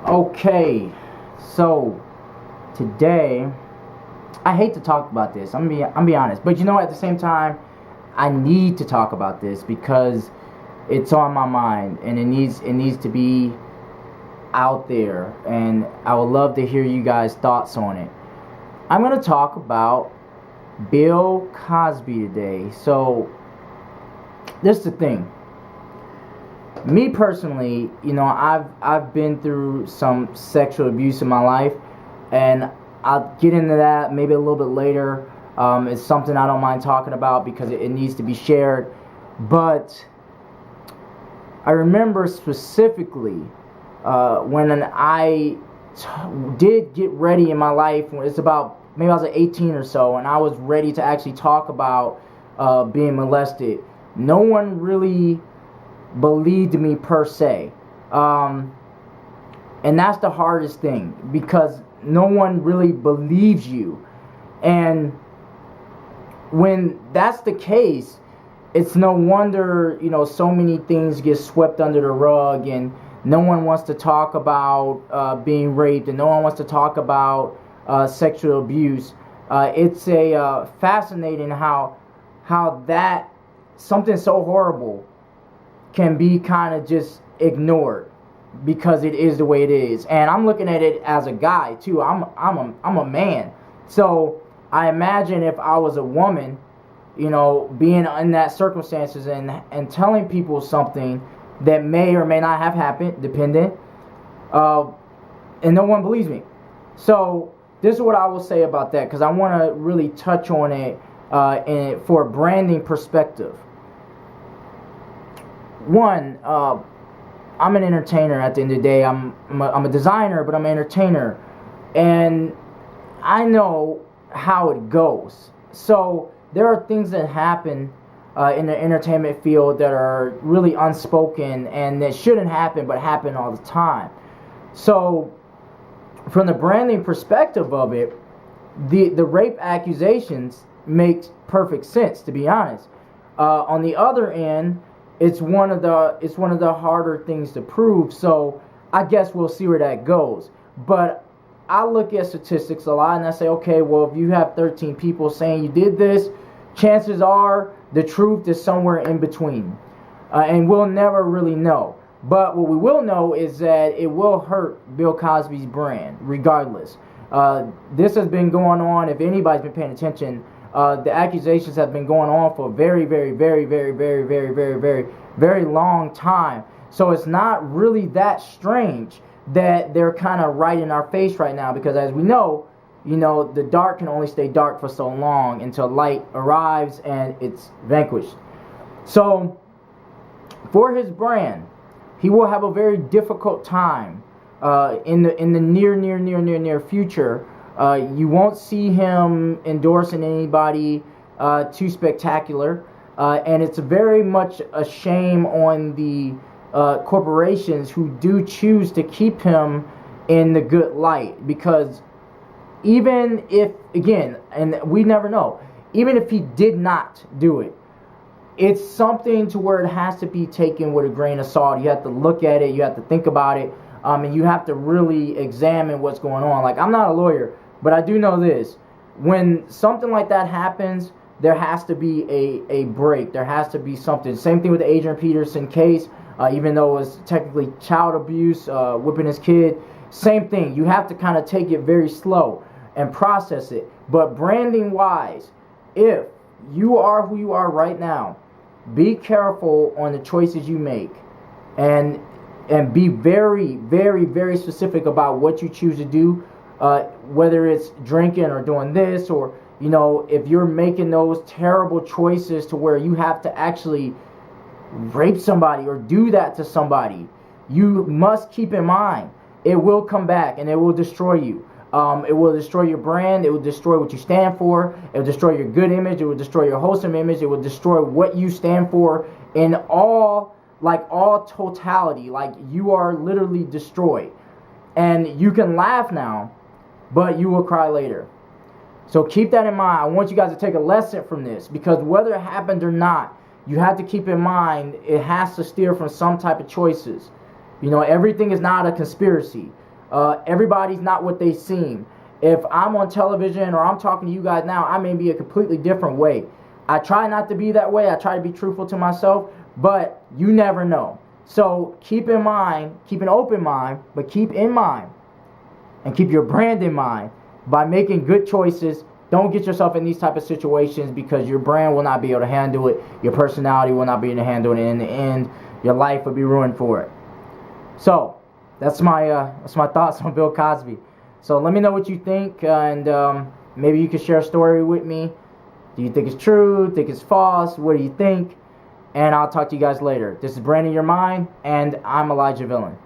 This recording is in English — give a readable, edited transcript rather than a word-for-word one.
Okay, so today I hate to talk about this. I'm be honest, but at the same time, I need to talk about this because it's on my mind and it needs to be out there, and I would love to hear you guys' thoughts on it. I'm gonna talk about Bill Cosby today. So this is the thing. Me personally, I've been through some sexual abuse in my life, and I'll get into that maybe a little bit later. It's something I don't mind talking about because it needs to be shared. But I remember specifically did get ready in my life. When it's about maybe I was 18 or so, and I was ready to actually talk about being molested. No one really believed me per se, and that's the hardest thing because no one really believes you. And when that's the case, it's no wonder so many things get swept under the rug, and no one wants to talk about being raped, and no one wants to talk about sexual abuse. It's a fascinating how that something so horrible can be kind of just ignored because it is the way it is. And I'm looking at it as a guy too. I'm a man, so I imagine if I was a woman, being in that circumstances and telling people something that may or may not have happened, dependent, and no one believes me. So this is what I will say about that, because I want to really touch on it for a branding perspective. One, I'm an entertainer at the end of the day. I'm a designer, but I'm an entertainer. And I know how it goes. So there are things that happen in the entertainment field that are really unspoken and that shouldn't happen, but happen all the time. So from the branding perspective of it, the rape accusations makes perfect sense, to be honest. On the other end, it's one of the harder things to prove. So I guess we'll see where that goes. But I look at statistics a lot and I say, okay, well, if you have 13 people saying you did this, chances are the truth is somewhere in between. And we'll never really know. But what we will know is that it will hurt Bill Cosby's brand, regardless. This has been going on. If anybody's been paying attention, the accusations have been going on for a very, very, very, very, very, very, very, very, very long time. So it's not really that strange that they're kind of right in our face right now, because as we know, the dark can only stay dark for so long until light arrives and it's vanquished. So for his brand, he will have a very difficult time in the near future. You won't see him endorsing anybody too spectacular, and it's very much a shame on the corporations who do choose to keep him in the good light, because even if, again, and we never know, even if he did not do it, it's something to where it has to be taken with a grain of salt. You have to look at it, you have to think about it, and you have to really examine what's going on. Like, I'm not a lawyer, but I do know this. When something like that happens, there has to be a break. There has to be something. Same thing with the Adrian Peterson case, even though it was technically child abuse, whipping his kid. Same thing. You have to kind of take it very slow and process it. But branding wise, if you are who you are right now, be careful on the choices you make, and be very, very, very specific about what you choose to do, whether it's drinking or doing this, or if you're making those terrible choices to where you have to actually rape somebody or do that to somebody, you must keep in mind it will come back and it will destroy you. It will destroy your brand. It will destroy what you stand for. It will destroy your good image. It will destroy your wholesome image. It will destroy what you stand for in all totality. Like, you are literally destroyed. And you can laugh now, but you will cry later. So keep that in mind. I want you guys to take a lesson from this, because whether it happened or not, you have to keep in mind it has to steer from some type of choices. Everything is not a conspiracy. Everybody's not what they seem. If I'm on television or I'm talking to you guys now, I may be a completely different way. I try not to be that way. I try to be truthful to myself, but you never know. So keep in mind, keep an open mind, but keep in mind and keep your brand in mind by making good choices. Don't get yourself in these type of situations because your brand will not be able to handle it. Your personality will not be able to handle it. And in the end, your life will be ruined for it. So that's my thoughts on Bill Cosby. So let me know what you think, and maybe you can share a story with me. Do you think it's true? Think it's false? What do you think? And I'll talk to you guys later. This is Brandon Your Mind, and I'm Elijah Villain.